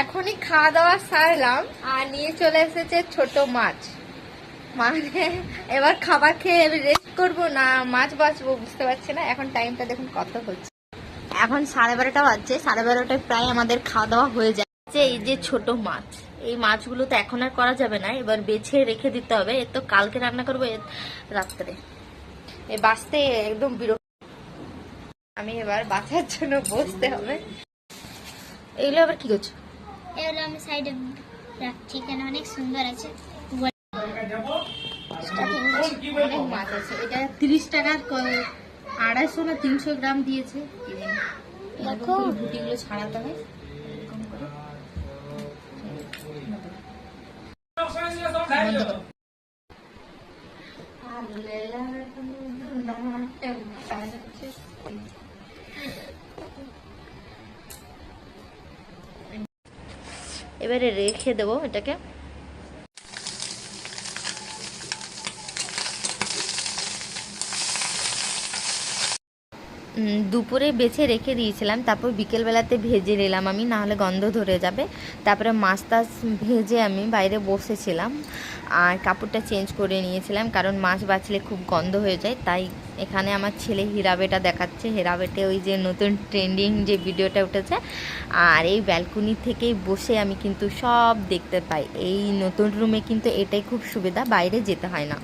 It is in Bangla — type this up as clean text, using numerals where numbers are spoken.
এখনই খাওয়া দাওয়া সারলাম আর নিয়ে চলে এসেছে ছোট মাছ। মানে এবার খাবার খেয়ে রেস্ট করবো না মাছ বাছবো বুঝতে পারছি না। এখন টাইমটা দেখুন কত হচ্ছে, এখন 12:30 বাজছে। 12:30টায় প্রায় আমাদের খাওয়া দাওয়া হয়ে যাচ্ছে। এই যে ছোট মাছ, এই মাছগুলো তো এখন আর করা যাবে না, এবার বেছে রেখে দিতে হবে। এর তো কালকে রান্না করবো রাত্রে। এই বাঁচতে একদম বিরক্ত। আমি এবার বাছার জন্য বসতে হবে। এগুলো আবার কি করছো? এগুলো আমি সাইডে রাখছি কেন অনেক সুন্দর আছে। অনেক মাছ আছে। এটা 30 টাকার 250 না 300 গ্রাম দিয়েছে। দেখো গুটিগুলো ছাড়াতে হয় এরকম করে। এবারে রেখে দেবো এটাকে। দুপুরে বেছে রেখে দিয়েছিলাম, তারপর বিকেলবেলাতে ভেজে নিলাম আমি, নাহলে গন্ধ ধরে যাবে। তারপরে মাছ টাছ ভেজে আমি বাইরে বসেছিলাম আর কাপড়টা চেঞ্জ করে নিয়েছিলাম, কারণ মাছ বাছলে খুব গন্ধ হয়ে যায়। তাই এখানে আমার ছেলে হীরাবেটা দেখাচ্ছে। হীরাবেটে ওই যে নতুন ট্রেন্ডিং যে ভিডিওটা উঠেছে, আর এই ব্যালকনি থেকেই বসে আমি কিন্তু সব দেখতে পাই। এই নতুন রুমে কিন্তু এটাই খুব সুবিধা, বাইরে যেতে হয় না।